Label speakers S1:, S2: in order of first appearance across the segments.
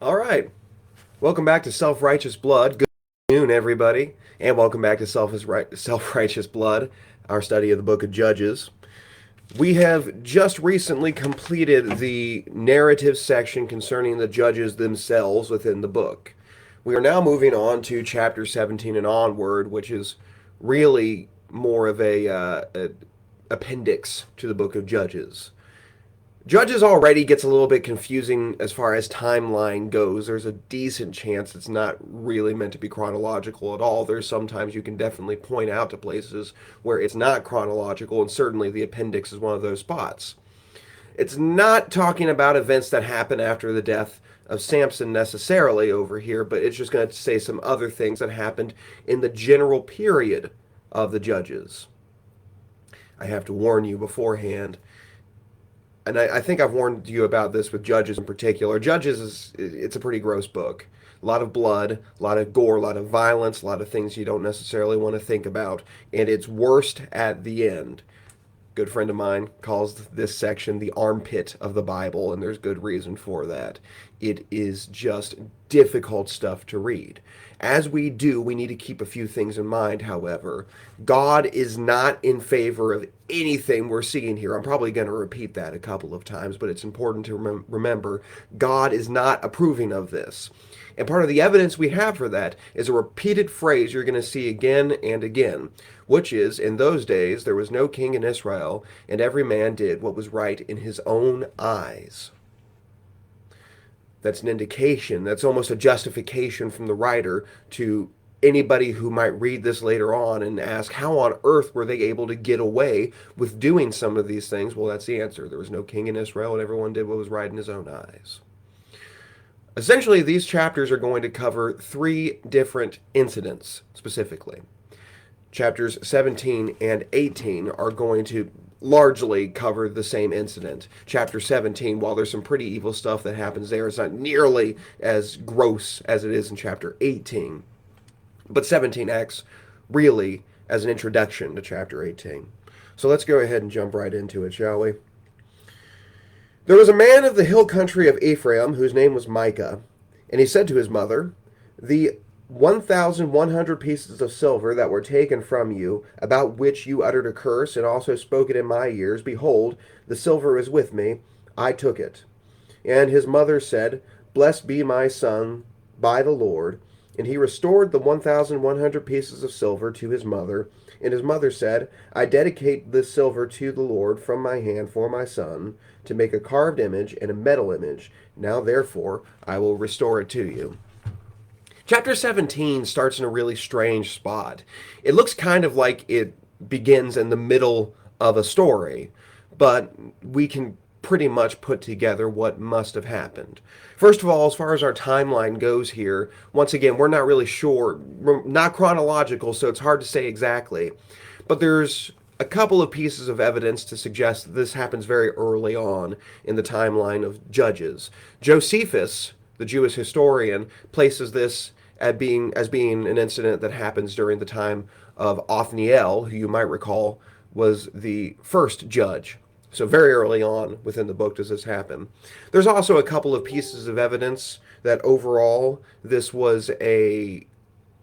S1: All right. Welcome back to Self-Righteous Blood. Good afternoon, everybody. And welcome back to Self-Righteous Blood, our study of the book of Judges. We have just recently completed the narrative section concerning the judges themselves within the book. We are now moving on to chapter 17 and onward, which is really more of a appendix to the book of Judges. Judges already gets a little bit confusing as far as timeline goes. There's a decent chance it's not really meant to be chronological at all. There's sometimes you can definitely point out to places where it's not chronological, and certainly the appendix is one of those spots. It's not talking about events that happen after the death of Samson necessarily over here, but it's just going to say some other things that happened in the general period of the Judges. I have to warn you beforehand, and I think I've warned you about this with Judges in particular. Judges it's a pretty gross book. A lot of blood, a lot of gore, a lot of violence, a lot of things you don't necessarily want to think about, and it's worst at the end. Good friend of mine calls this section the armpit of the Bible, and there's good reason for that. It is just difficult stuff to read. As we do, we need to keep a few things in mind, however. God is not in favor of anything we're seeing here. I'm probably going to repeat that a couple of times, but it's important to remember God is not approving of this. And part of the evidence we have for that is a repeated phrase you're going to see again and again, which is, in those days there was no king in Israel, and every man did what was right in his own eyes. That's an indication, that's almost a justification from the writer to anybody who might read this later on and ask, how on earth were they able to get away with doing some of these things? Well, that's the answer. There was no king in Israel, and everyone did what was right in his own eyes. Essentially, these chapters are going to cover three different incidents specifically. Chapters 17 and 18 are going to largely cover the same incident. Chapter 17, while there's some pretty evil stuff that happens there, it's not nearly as gross as it is in chapter 18. But 17 acts really as an introduction to chapter 18. So let's go ahead and jump right into it, shall we? There was a man of the hill country of Ephraim whose name was Micah, and he said to his mother, "The 1,100 pieces of silver that were taken from you, about which you uttered a curse and also spoke it in my ears, behold, the silver is with me, I took it." And his mother said, "Blessed be my son by the Lord." And he restored the 1,100 pieces of silver to his mother. And his mother said, "I dedicate this silver to the Lord from my hand for my son, to make a carved image and a metal image. Now therefore I will restore it to you." Chapter 17 starts in a really strange spot. It looks kind of like it begins in the middle of a story, but we can pretty much put together what must have happened. First of all, as far as our timeline goes here, once again, we're not really sure, not chronological, so it's hard to say exactly. But there's a couple of pieces of evidence to suggest that this happens very early on in the timeline of Judges. Josephus, the Jewish historian, places this as being an incident that happens during the time of Othniel, who you might recall was the first judge. So very early on within the book does this happen. There's also a couple of pieces of evidence that overall this was a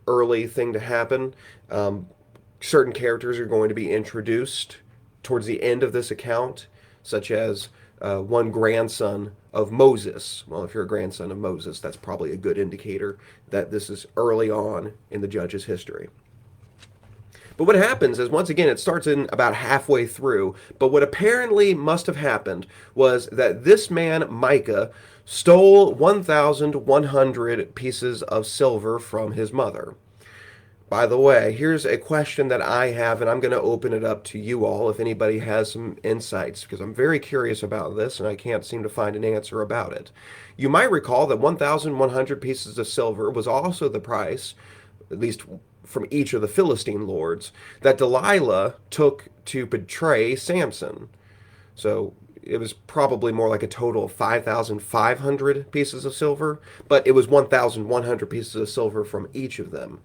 S1: early thing to happen. Certain characters are going to be introduced towards the end of this account, such as one grandson of Moses. Well, if you're a grandson of Moses, that's probably a good indicator that this is early on in the judge's history. But what happens is, once again, it starts in about halfway through. But what apparently must have happened was that this man, Micah, stole 1,100 pieces of silver from his mother. By the way, here's a question that I have, and I'm going to open it up to you all if anybody has some insights, because I'm very curious about this and I can't seem to find an answer about it. You might recall that 1,100 pieces of silver was also the price, at least from each of the Philistine lords, that Delilah took to betray Samson. So it was probably more like a total of 5,500 pieces of silver, but it was 1,100 pieces of silver from each of them.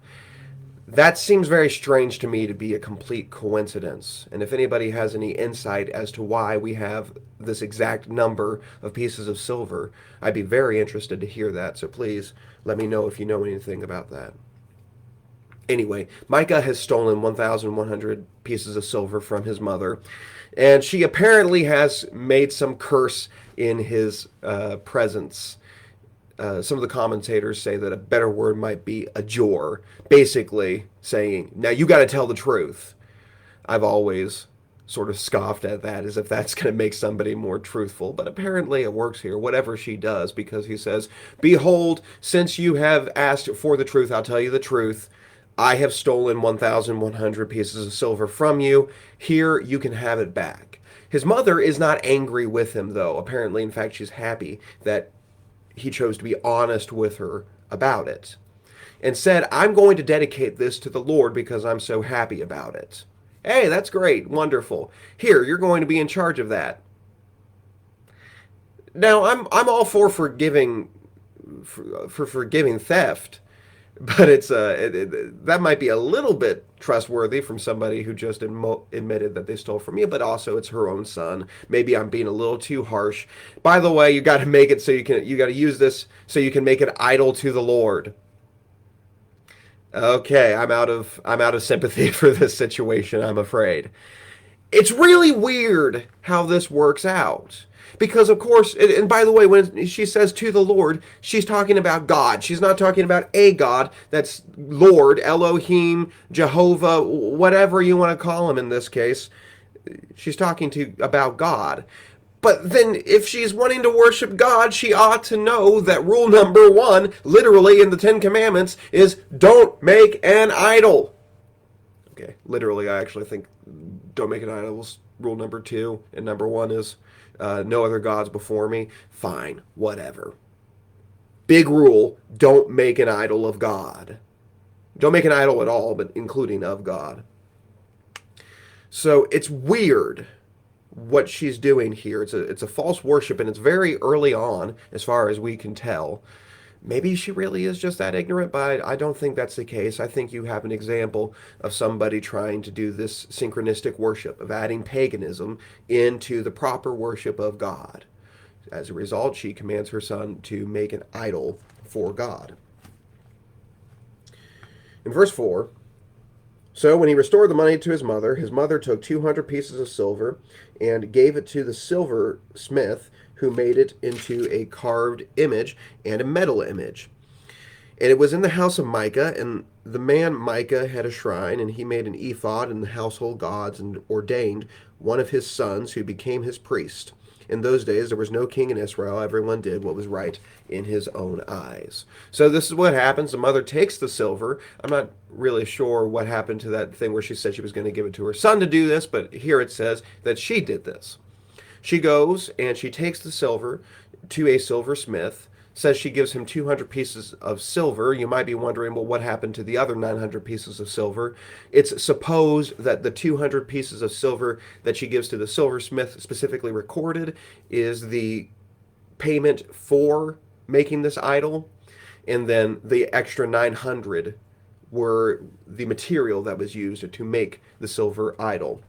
S1: That seems very strange to me to be a complete coincidence. And if anybody has any insight as to why we have this exact number of pieces of silver, I'd be very interested to hear that. So please let me know if you know anything about that. Anyway, Micah has stolen 1,100 pieces of silver from his mother, and she apparently has made some curse in his presence. Some of the commentators say that a better word might be a jor, basically saying, now you got to tell the truth. I've always sort of scoffed at that as if that's going to make somebody more truthful, but apparently it works here, whatever she does, because he says, behold, since you have asked for the truth, I'll tell you the truth. I have stolen 1,100 pieces of silver from you. Here, you can have it back. His mother is not angry with him, though. Apparently, in fact, she's happy that he chose to be honest with her about it and said, I'm going to dedicate this to the Lord because I'm so happy about it. Hey, that's great. Wonderful. Here, you're going to be in charge of that. Now, I'm all for forgiving for forgiving theft, but that might be a little bit trustworthy from somebody who just admitted that they stole from you, but also it's her own son. Maybe I'm being a little too harsh. By the way, you got to make it so you got to use this so you can make it idol to the Lord. Okay, I'm out of sympathy for this situation, I'm afraid. It's really weird how this works out. Because, of course, and by the way, when she says to the Lord, she's talking about God. She's not talking about a God. That's Lord, Elohim, Jehovah, whatever you want to call him in this case. She's talking about God. But then, if she's wanting to worship God, she ought to know that rule number one, literally in the Ten Commandments, is don't make an idol. Okay, literally, I actually think don't make an idol is rule number two, and number one is no other gods before me. Fine, whatever. Big rule, don't make an idol of God. Don't make an idol at all, but including of God. So it's weird what she's doing here. It's a false worship, and it's very early on, as far as we can tell. Maybe she really is just that ignorant, but I don't think that's the case. I think you have an example of somebody trying to do this synchronistic worship, of adding paganism into the proper worship of God. As a result, she commands her son to make an idol for God. In verse 4, so when he restored the money to his mother took 200 pieces of silver and gave it to the silversmith, who made it into a carved image and a metal image. And it was in the house of Micah, and the man Micah had a shrine, and he made an ephod and the household gods, and ordained one of his sons, who became his priest. In those days there was no king in Israel. Everyone did what was right in his own eyes. So this is what happens. The mother takes the silver. I'm not really sure what happened to that thing where she said she was going to give it to her son to do this, but here it says that she did this. She goes and she takes the silver to a silversmith, says she gives him 200 pieces of silver. You might be wondering, well, what happened to the other 900 pieces of silver? It's supposed that the 200 pieces of silver that she gives to the silversmith, specifically recorded, is the payment for making this idol, and then the extra 900 were the material that was used to make the silver idol.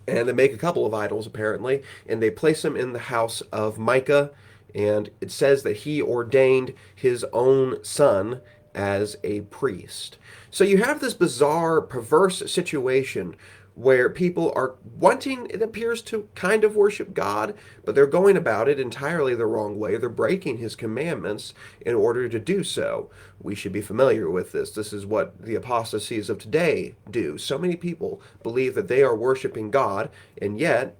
S1: And they make a couple of idols, apparently, and they place them in the house of Micah, and it says that he ordained his own son as a priest. So you have this bizarre, perverse situation where people are wanting, it appears, to kind of worship God, but they're going about it entirely the wrong way. They're breaking his commandments in order to do so. We should be familiar with this. This is what the apostasies of today do. So many people believe that they are worshiping God, and yet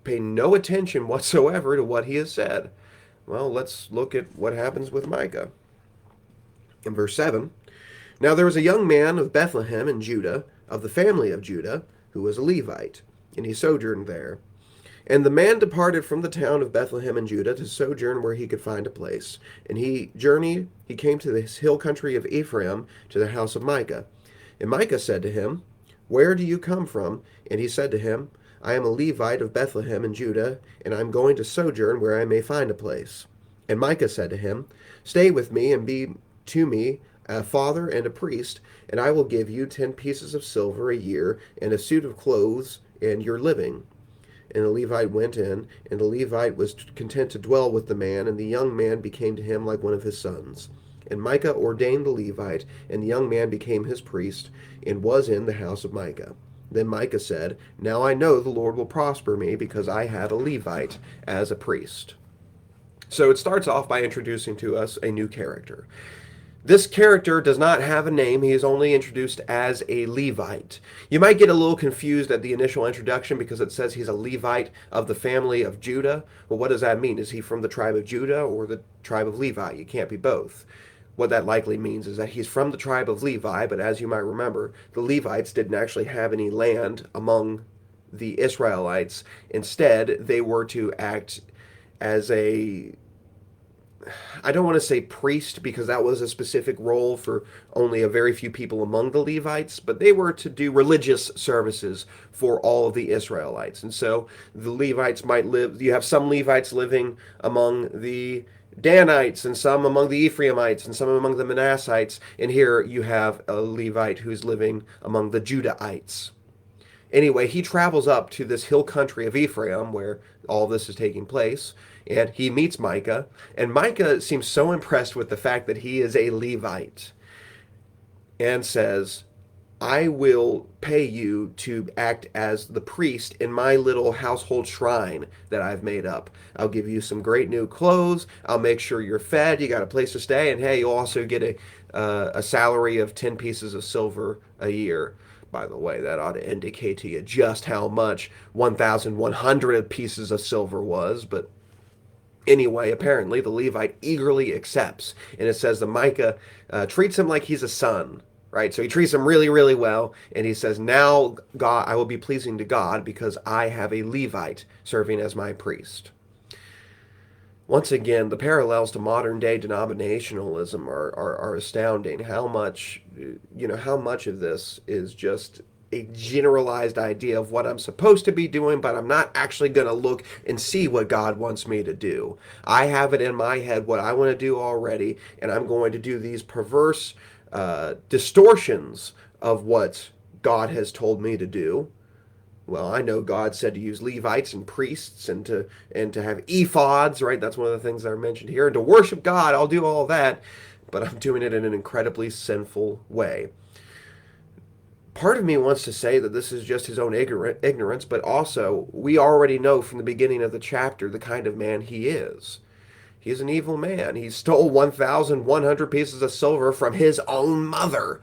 S1: pay no attention whatsoever to what he has said. Well, let's look at what happens with Micah. In verse 7, now there was a young man of Bethlehem in Judah, of the family of Judah, who was a Levite, and he sojourned there. And the man departed from the town of Bethlehem in Judah to sojourn where he could find a place. And he came to the hill country of Ephraim, to the house of Micah. And Micah said to him, where do you come from? And he said to him, I am a Levite of Bethlehem in Judah, and I am going to sojourn where I may find a place. And Micah said to him, stay with me and be to me a father and a priest, and I will give you 10 pieces of silver a year and a suit of clothes and your living. And the Levite went in, and the Levite was content to dwell with the man, and the young man became to him like one of his sons. And Micah ordained the Levite, and the young man became his priest, and was in the house of Micah. Then Micah said, Now I know the Lord will prosper me, because I have a Levite as a priest. So it starts off by introducing to us a new character. This character does not have a name. He is only introduced as a Levite. You might get a little confused at the initial introduction because it says he's a Levite of the family of Judah. Well, what does that mean? Is he from the tribe of Judah or the tribe of Levi? You can't be both. What that likely means is that he's from the tribe of Levi, but as you might remember, the Levites didn't actually have any land among the Israelites. Instead, they were to act as a, I don't want to say priest because that was a specific role for only a very few people among the Levites, but they were to do religious services for all of the Israelites. And so the Levites might live, you have some Levites living among the Danites and some among the Ephraimites and some among the Manassites. And here you have a Levite who's living among the Judahites. Anyway, he travels up to this hill country of Ephraim where all this is taking place, and he meets Micah. And Micah seems so impressed with the fact that he is a Levite and says, I will pay you to act as the priest in my little household shrine that I've made up. I'll give you some great new clothes. I'll make sure you're fed. You got a place to stay. And hey, you'll also get a salary of 10 pieces of silver a year. By the way, that ought to indicate to you just how much 1,100 pieces of silver was. But anyway, apparently the Levite eagerly accepts. And it says that Micah treats him like he's a son, right? So he treats him really, really well. And he says, now, God, I will be pleasing to God because I have a Levite serving as my priest. Once again, the parallels to modern day denominationalism are astounding. How much, how much of this is just a generalized idea of what I'm supposed to be doing, but I'm not actually going to look and see what God wants me to do. I have it in my head what I want to do already, and I'm going to do these perverse distortions of what God has told me to do. Well, I know God said to use Levites and priests and to have ephods, right? That's one of the things that are mentioned here. And to worship God, I'll do all that, but I'm doing it in an incredibly sinful way. Part of me wants to say that this is just his own ignorance, but also we already know from the beginning of the chapter the kind of man he is. He's an evil man. He stole 1,100 pieces of silver from his own mother.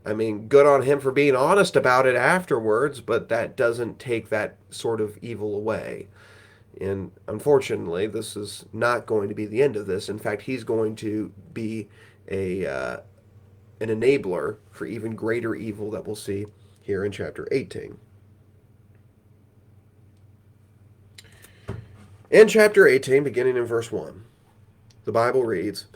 S1: I mean, good on him for being honest about it afterwards, but that doesn't take that sort of evil away. And unfortunately, this is not going to be the end of this. In fact, he's going to be an enabler for even greater evil that we'll see here in chapter 18. In chapter 18, beginning in verse 1, the Bible reads,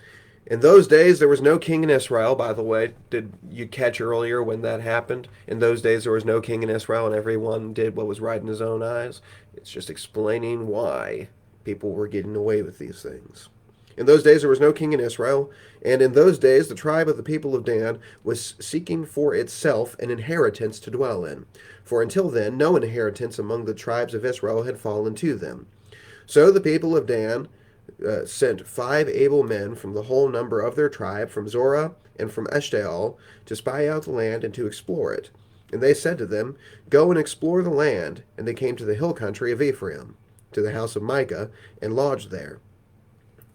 S1: In those days there was no king in Israel. By the way, did you catch earlier when that happened? In those days there was no king in Israel and everyone did what was right in his own eyes. It's just explaining why people were getting away with these things. In those days there was no king in Israel, and in those days the tribe of the people of Dan was seeking for itself an inheritance to dwell in. For until then no inheritance among the tribes of Israel had fallen to them. So the people of Dan sent 5 able men from the whole number of their tribe, from Zorah and from Eshtaol, to spy out the land and to explore it. And they said to them, Go and explore the land. And they came to the hill country of Ephraim, to the house of Micah, and lodged there.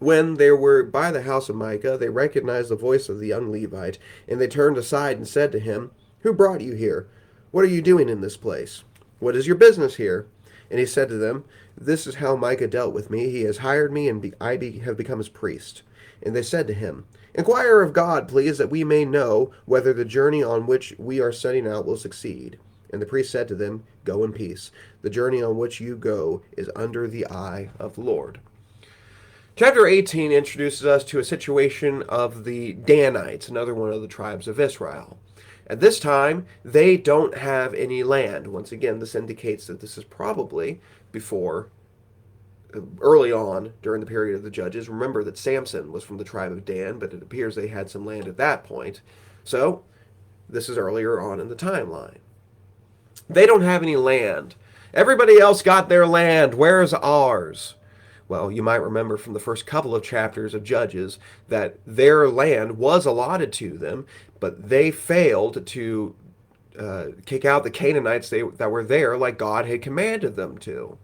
S1: When they were by the house of Micah, they recognized the voice of the young Levite, and they turned aside and said to him, Who brought you here? What are you doing in this place? What is your business here? And he said to them, This is how Micah dealt with me. He has hired me, and I have become his priest. And they said to him, Inquire of God, please, that we may know whether the journey on which we are setting out will succeed. And the priest said to them, Go in peace. The journey on which you go is under the eye of the Lord. Chapter 18 introduces us to a situation of the Danites, another one of the tribes of Israel. At this time, they don't have any land. Once again, this indicates that this is probably before early on during the period of the judges. Remember that Samson was from the tribe of Dan, but it appears they had some land at that point. So this is earlier on in the timeline. They don't have any land. Everybody else got their land. Where's ours? Well, you might remember from the first couple of chapters of Judges that their land was allotted to them, but they failed to kick out the Canaanites that were there like God had commanded them to.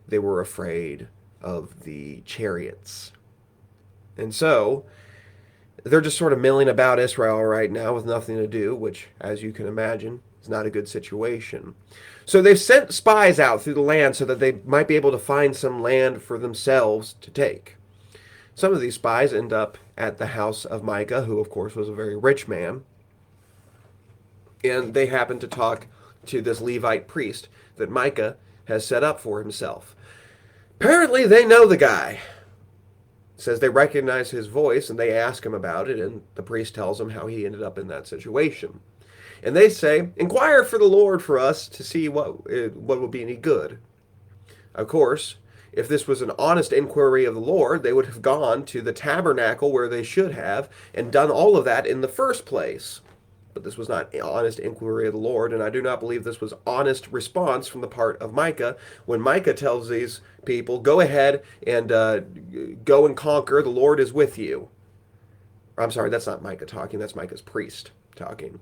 S1: They were afraid of the chariots. And so they're just sort of milling about Israel right now with nothing to do, which, as you can imagine, is not a good situation. So they've sent spies out through the land so that they might be able to find some land for themselves to take. Some of these spies end up at the house of Micah, who, of course, was a very rich man. And they happen to talk to this Levite priest that Micah has set up for himself. Apparently, they know the guy. It says they recognize his voice and they ask him about it, and the priest tells them how he ended up in that situation. And they say, "Inquire for the Lord for us to see what will be any good." Of course, if this was an honest inquiry of the Lord, they would have gone to the tabernacle where they should have and done all of that in the first place. But this was not honest inquiry of the Lord, and I do not believe this was honest response from the part of Micah when Micah tells these people, "Go ahead and go and conquer, the Lord is with you." I'm sorry, that's not Micah talking, that's Micah's priest talking.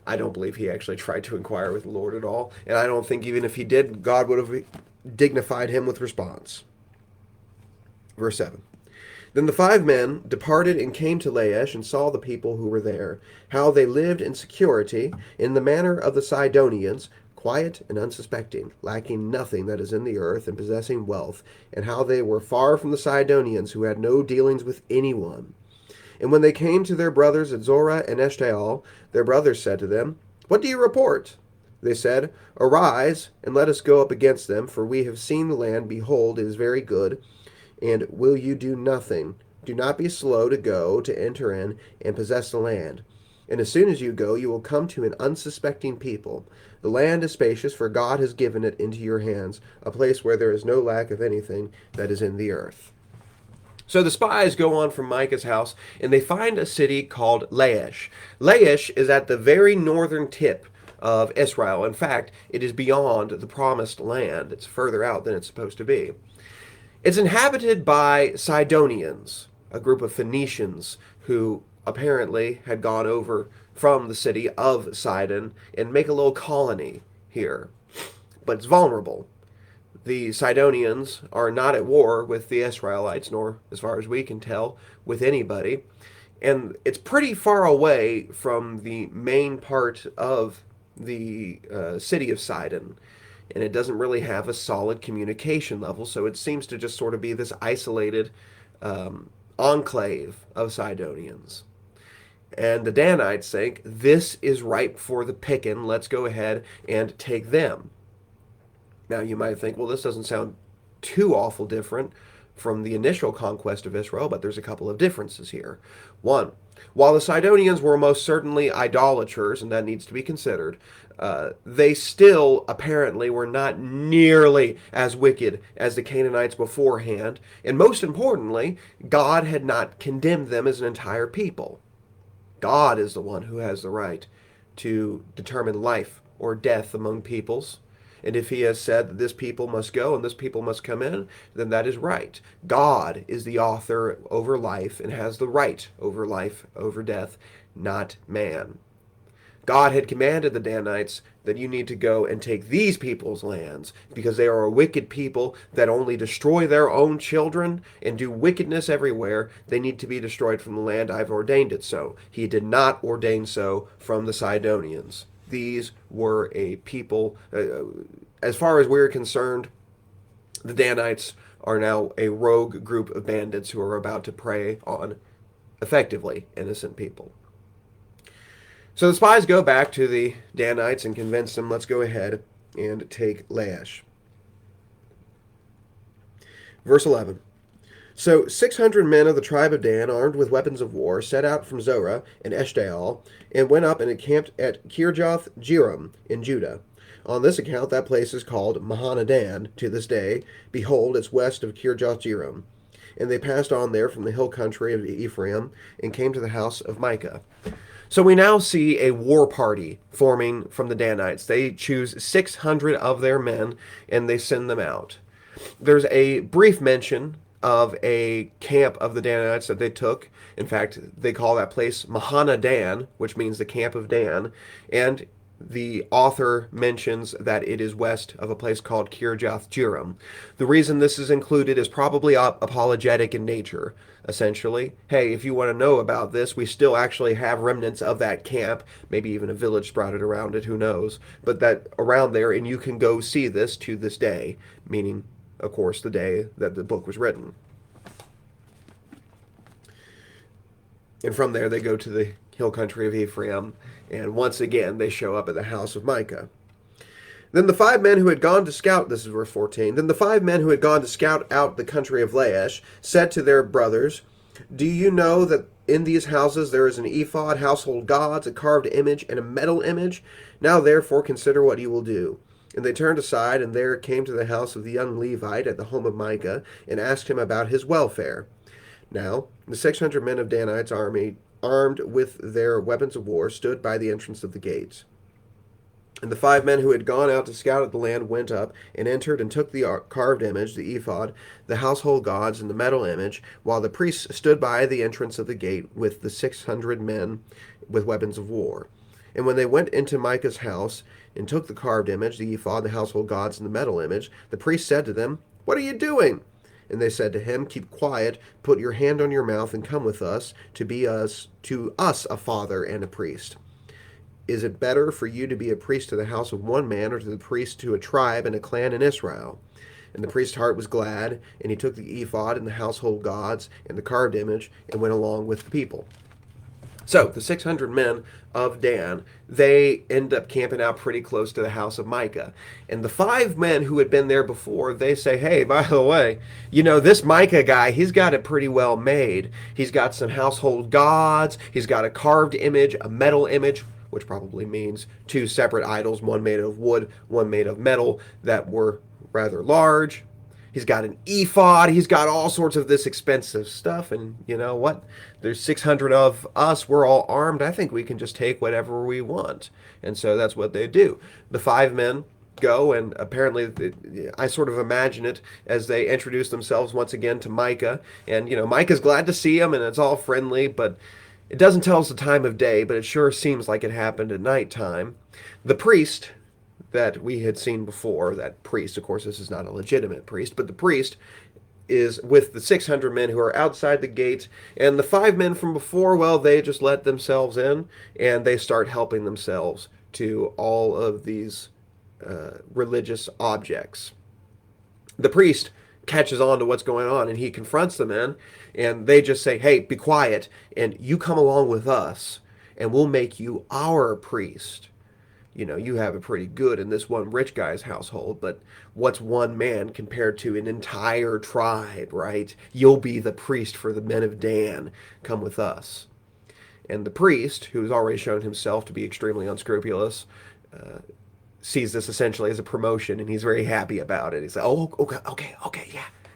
S1: I don't believe he actually tried to inquire with the Lord at all, and I don't think even if he did, God would have dignified him with response. Verse 7. Then the 5 men departed and came to Laish and saw the people who were there, how they lived in security, in the manner of the Sidonians, quiet and unsuspecting, lacking nothing that is in the earth, and possessing wealth, and how they were far from the Sidonians, who had no dealings with anyone. And when they came to their brothers at Zorah and Eshtaol, their brothers said to them, "What do you report?" They said, "Arise, and let us go up against them, for we have seen the land, behold, it is very good. And will you do nothing? Do not be slow to go, to enter in, and possess the land. And as soon as you go, you will come to an unsuspecting people. The land is spacious, for God has given it into your hands, a place where there is no lack of anything that is in the earth." So the spies go on from Micah's house, and they find a city called Laish. Laish is at the very northern tip of Israel. In fact, it is beyond the promised land. It's further out than it's supposed to be. It's inhabited by Sidonians, a group of Phoenicians who apparently had gone over from the city of Sidon and make a little colony here. But it's vulnerable. The Sidonians are not at war with the Israelites, nor, as far as we can tell, with anybody. And it's pretty far away from the main part of the city of Sidon. And it doesn't really have a solid communication level, so it seems to just sort of be this isolated enclave of Sidonians. And the Danites think, this is ripe for the picking, let's go ahead and take them. Now you might think, well, this doesn't sound too awful different from the initial conquest of Israel, but there's a couple of differences here. One, while the Sidonians were most certainly idolaters, and that needs to be considered, they still apparently were not nearly as wicked as the Canaanites beforehand, and most importantly, God had not condemned them as an entire people. God is the one who has the right to determine life or death among peoples. And if he has said that this people must go and this people must come in, then that is right. God is the author over life and has the right over life, over death, not man. God had commanded the Danites that you need to go and take these people's lands because they are a wicked people that only destroy their own children and do wickedness everywhere. They need to be destroyed from the land. I've ordained it so. He did not ordain so from the Sidonians. These were a people, as far as we're concerned, the Danites are now a rogue group of bandits who are about to prey on, effectively, innocent people. So the spies go back to the Danites and convince them, let's go ahead and take Laish. Verse 11. So 600 men of the tribe of Dan, armed with weapons of war, set out from Zorah and Eshtaol, and went up and encamped at Kirjath Jearim in Judah. On this account, that place is called Mahanadan to this day. Behold, it's west of Kirjath-jearim. And they passed on there from the hill country of Ephraim and came to the house of Micah. So we now see a war party forming from the Danites. They choose 600 of their men and they send them out. There's a brief mention of a camp of the Danites that they took. In fact, they call that place Mahanadan, which means the camp of Dan. And the author mentions that it is west of a place called Kirjath-jearim. The reason this is included is probably apologetic in nature. Essentially, hey, if you want to know about this, we still actually have remnants of that camp, maybe even a village sprouted around it, who knows, but that around there, and you can go see this to this day, meaning, of course, the day that the book was written. And from there, they go to the hill country of Ephraim, and once again, they show up at the house of Micah. Then the 5 men who had gone to scout, this is verse 14, then the 5 men who had gone to scout out the country of Laish said to their brothers, do you know that in these houses there is an ephod, household gods, a carved image, and a metal image? Now therefore consider what you will do. And they turned aside, and there came to the house of the young Levite at the home of Micah, and asked him about his welfare. Now the 600 men of Danites' army, armed with their weapons of war, stood by the entrance of the gates. And the 5 men who had gone out to scout out the land went up and entered and took the carved image, the ephod, the household gods, and the metal image, while the priests stood by the entrance of the gate with the 600 men with weapons of war. And when they went into Micah's house and took the carved image, the ephod, the household gods, and the metal image, the priest said to them, what are you doing? And they said to him, keep quiet, put your hand on your mouth, and come with us to be to us a father and a priest. Is it better for you to be a priest to the house of one man, or to the priest to a tribe and a clan in Israel? And the priest's heart was glad, and he took the ephod and the household gods and the carved image and went along with the people. So the 600 men of Dan, they end up camping out pretty close to the house of Micah. And the 5 men who had been there before, they say, hey, by the way, you know, this Micah guy, he's got it pretty well made. He's got some household gods. He's got a carved image, a metal image, which probably means 2 separate idols, one made of wood, one made of metal, that were rather large. He's got an ephod. He's got all sorts of this expensive stuff. And you know what? There's 600 of us. We're all armed. I think we can just take whatever we want. And so that's what they do. The 5 men go, and apparently I sort of imagine it as they introduce themselves once again to Micah. And, you know, Micah's glad to see him, and it's all friendly, but it doesn't tell us the time of day, but it sure seems like it happened at nighttime. The priest that we had seen before, that priest, of course, this is not a legitimate priest, but the priest is with the 600 men who are outside the gate, and the 5 men from before, well, they just let themselves in, and they start helping themselves to all of these religious objects. The priest catches on to what's going on, and he confronts the men, and they just say, hey, be quiet, and you come along with us, and we'll make you our priest. You know, you have it pretty good in this one rich guy's household, but what's one man compared to an entire tribe, right? You'll be the priest for the men of Dan. Come with us. And the priest, who's already shown himself to be extremely unscrupulous, sees this essentially as a promotion, and he's very happy about it. He's like, oh, okay,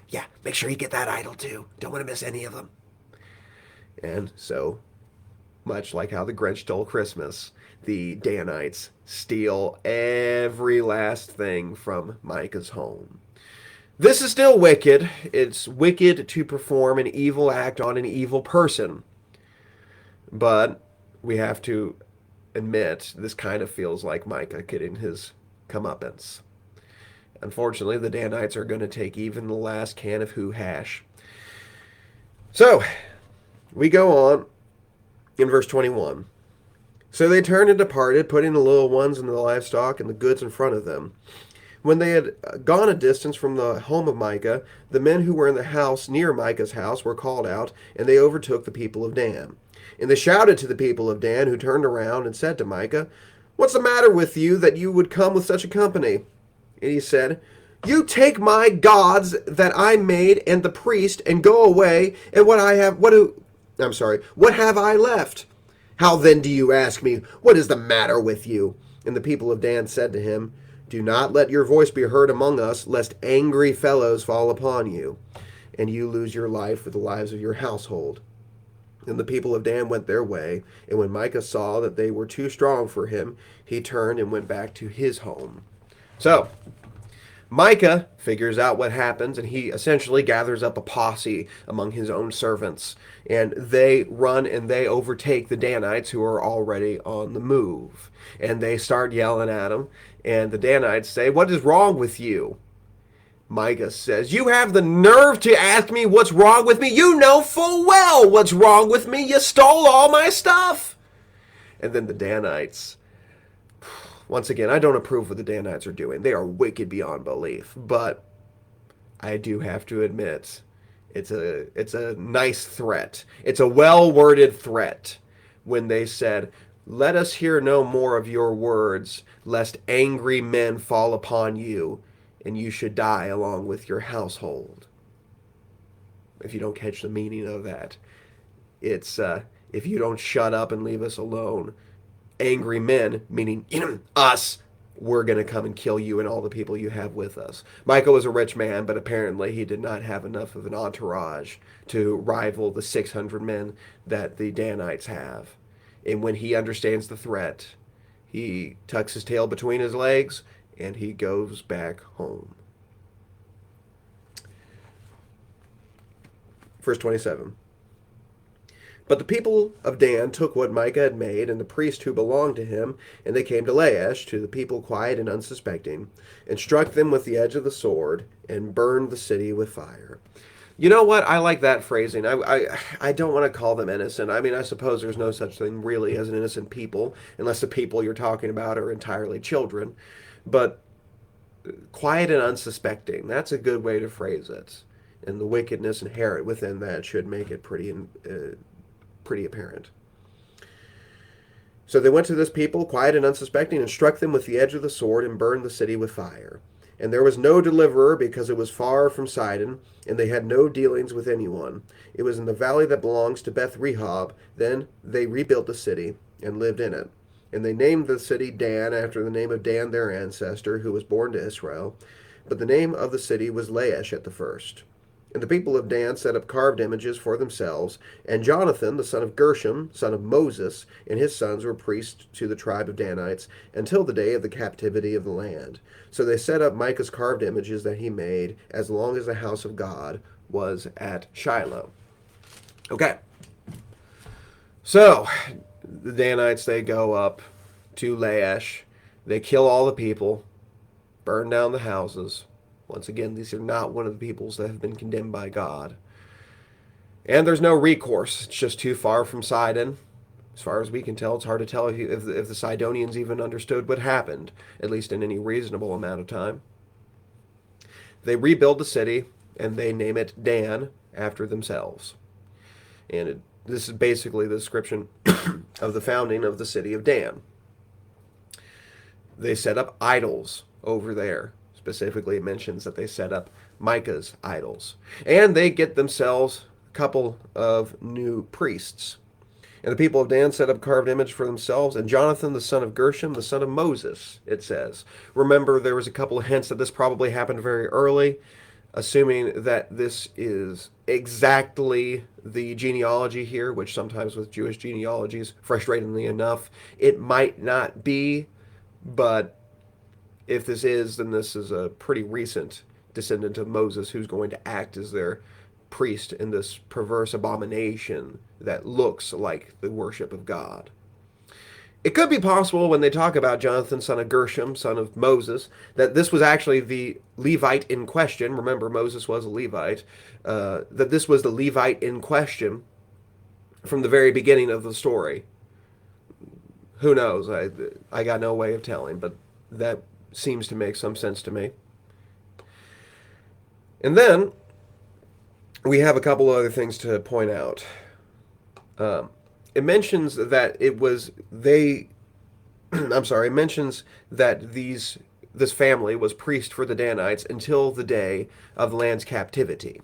S1: yeah, make sure you get that idol too. Don't want to miss any of them. And so, much like how the Grinch stole Christmas, the Danites steal every last thing from Micah's home. This is still wicked. It's wicked to perform an evil act on an evil person. But we have to admit, this kind of feels like Micah getting his comeuppance. Unfortunately, the Danites are going to take even the last can of Who hash. So, we go on in verse 21. So they turned and departed, putting the little ones and the livestock and the goods in front of them. When they had gone a distance from the home of Micah, the men who were in the house near Micah's house were called out, and they overtook the people of Dan. And they shouted to the people of Dan, who turned around and said to Micah, "What's the matter with you that you would come with such a company?" And he said, "You take my gods that I made and the priest and go away, and what have I left? How then do you ask me, what is the matter with you?" And the people of Dan said to him, Do not let your voice be heard among us, lest angry fellows fall upon you, and you lose your life with the lives of your household. And the people of Dan went their way, and when Micah saw that they were too strong for him, he turned and went back to his home. So, Micah figures out what happens, and he essentially gathers up a posse among his own servants, and they run and they overtake the Danites who are already on the move. And they start yelling at him, and the Danites say, "What is wrong with you?" Micah says, "You have the nerve to ask me what's wrong with me? You know full well what's wrong with me. You stole all my stuff." And then the Danites, once again, I don't approve of what the Danites are doing. They are wicked beyond belief. But I do have to admit, it's a nice threat. It's a well-worded threat when they said, "Let us hear no more of your words, lest angry men fall upon you, and you should die along with your household." If you don't catch the meaning of that, it's if you don't shut up and leave us alone, angry men, meaning us, we're going to come and kill you and all the people you have with us. Micah was a rich man, but apparently he did not have enough of an entourage to rival the 600 men that the Danites have. And when he understands the threat, he tucks his tail between his legs and he goes back home. Verse 27. But the people of Dan took what Micah had made, and the priest who belonged to him, and they came to Laish, to the people quiet and unsuspecting, and struck them with the edge of the sword, and burned the city with fire. You know what? I like that phrasing. I don't want to call them innocent. I mean, I suppose there's no such thing really as an innocent people, unless the people you're talking about are entirely children. But quiet and unsuspecting, that's a good way to phrase it. And the wickedness inherent within that should make it pretty apparent. So they went to this people, quiet and unsuspecting, and struck them with the edge of the sword, and burned the city with fire. And there was no deliverer, because it was far from Sidon, and they had no dealings with anyone. It was in the valley that belongs to Beth Rehob. Then they rebuilt the city, and lived in it. And they named the city Dan, after the name of Dan their ancestor, who was born to Israel. But the name of the city was Laish at the first. And the people of Dan set up carved images for themselves, and Jonathan, the son of Gershom, son of Moses, and his sons were priests to the tribe of Danites, until the day of the captivity of the land. So they set up Micah's carved images that he made, as long as the house of God was at Shiloh. Okay. So, the Danites, they go up to Laish, they kill all the people, burn down the houses. Once again, these are not one of the peoples that have been condemned by God. And there's no recourse. It's just too far from Sidon. As far as we can tell, it's hard to tell if the Sidonians even understood what happened, at least in any reasonable amount of time. They rebuild the city, and they name it Dan after themselves. And this is basically the description of the founding of the city of Dan. They set up idols over there. Specifically, it mentions that they set up Micah's idols. And they get themselves a couple of new priests. And the people of Dan set up a carved image for themselves, and Jonathan, the son of Gershom, the son of Moses, it says. Remember, there was a couple of hints that this probably happened very early, assuming that this is exactly the genealogy here, which sometimes with Jewish genealogies, frustratingly enough, it might not be, but if this is, then this is a pretty recent descendant of Moses who's going to act as their priest in this perverse abomination that looks like the worship of God. It could be possible when they talk about Jonathan, son of Gershom, son of Moses, that this was actually the Levite in question. Remember, Moses was a Levite. That this was the Levite in question from the very beginning of the story. Who knows? I got no way of telling, but that seems to make some sense to me. And then we have a couple other things to point out. It mentions that it was they. It mentions that this family was priest for the Danites until the day of the land's captivity.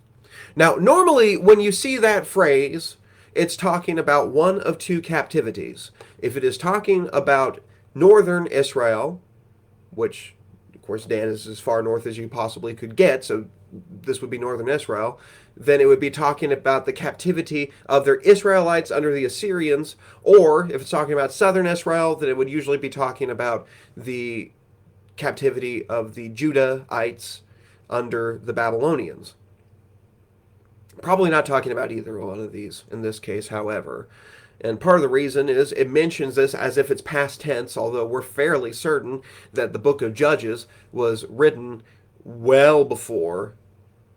S1: Now, normally when you see that phrase, it's talking about one of two captivities. If it is talking about northern Israel, which course, Dan is as far north as you possibly could get, so this would be northern Israel, then it would be talking about the captivity of their Israelites under the Assyrians, or if it's talking about southern Israel, then it would usually be talking about the captivity of the Judahites under the Babylonians. Probably not talking about either one of these in this case, however. And part of the reason is it mentions this as if it's past tense, although we're fairly certain that the book of Judges was written well before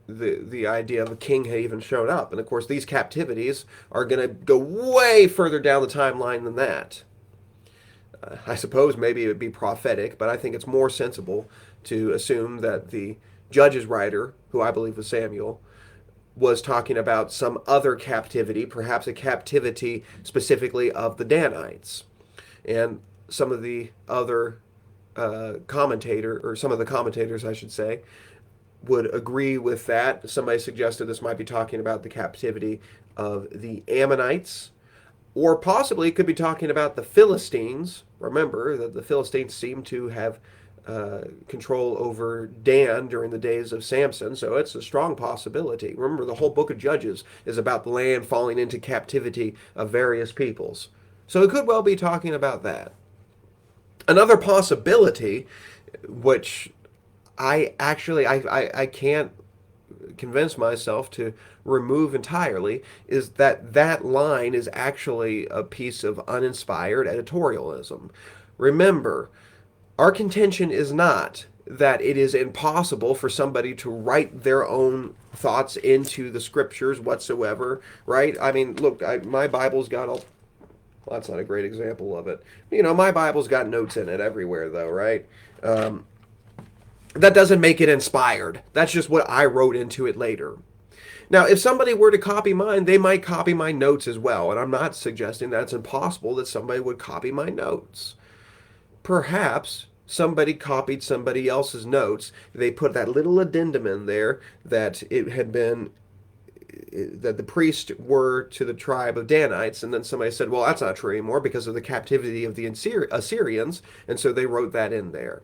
S1: the idea of a king had even shown up. And of course, these captivities are going to go way further down the timeline than that. I suppose maybe it would be prophetic, but I think it's more sensible to assume that the Judges writer, who I believe was Samuel, was talking about some other captivity, perhaps a captivity specifically of the Danites. And some of the other some of the commentators, I should say, would agree with that. Somebody suggested this might be talking about the captivity of the Ammonites, or possibly it could be talking about the Philistines. Remember that the Philistines seem to have control over Dan during the days of Samson, so it's a strong possibility. Remember, the whole book of Judges is about the land falling into captivity of various peoples. So it could well be talking about that. Another possibility, which I can't convince myself to remove entirely, is that that line is actually a piece of uninspired editorialism. Remember, our contention is not that it is impossible for somebody to write their own thoughts into the scriptures whatsoever, right? I mean, look, my Bible's got all. Well, that's not a great example of it. My Bible's got notes in it everywhere, though, right? That doesn't make it inspired. That's just what I wrote into it later. Now, if somebody were to copy mine, they might copy my notes as well, and I'm not suggesting that it's impossible that somebody would copy my notes. Perhaps somebody copied somebody else's notes. They put that little addendum in there that it had been that the priests were to the tribe of Danites, and then somebody said, well, that's not true anymore because of the captivity of the Assyrians, and so they wrote that in there.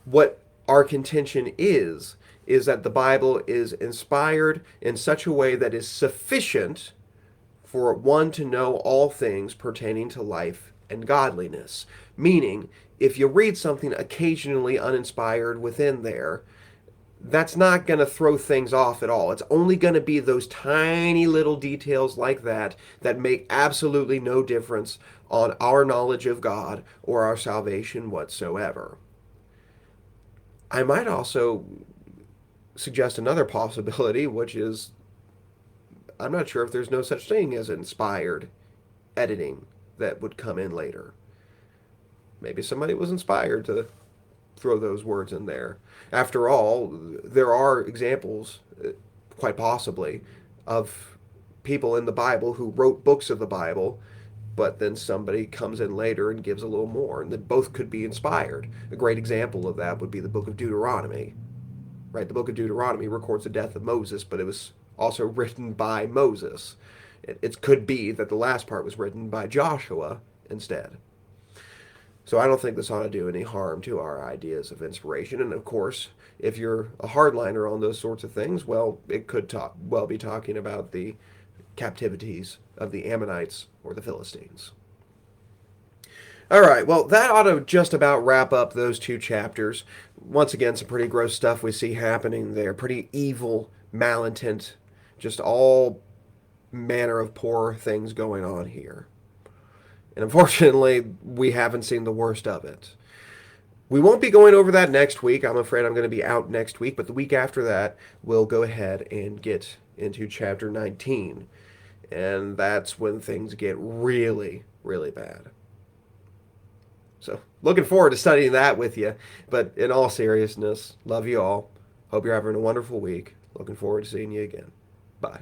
S1: What our contention is that the Bible is inspired in such a way that is sufficient for one to know all things pertaining to life and godliness. Meaning, if you read something occasionally uninspired within there, that's not going to throw things off at all. It's only going to be those tiny little details like that that make absolutely no difference on our knowledge of God or our salvation whatsoever. I might also suggest another possibility, which is I'm not sure if there's no such thing as inspired editing that would come in later. Maybe somebody was inspired to throw those words in there. After all, there are examples, quite possibly, of people in the Bible who wrote books of the Bible, but then somebody comes in later and gives a little more, and that both could be inspired. A great example of that would be the book of Deuteronomy. Right, the book of Deuteronomy records the death of Moses, but it was also written by Moses. It could be that the last part was written by Joshua instead. So I don't think this ought to do any harm to our ideas of inspiration. And of course, if you're a hardliner on those sorts of things, well, it could be talking about the captivities of the Ammonites or the Philistines. All right, well, that ought to just about wrap up those two chapters. Once again, some pretty gross stuff we see happening there. Pretty evil, malintent, just all manner of poor things going on here. And unfortunately, we haven't seen the worst of it. We won't be going over that next week. I'm afraid I'm going to be out next week, but the week after that, we'll go ahead and get into chapter 19. And that's when things get really, really bad. So, looking forward to studying that with you. But in all seriousness, love you all. Hope you're having a wonderful week. Looking forward to seeing you again. Bye.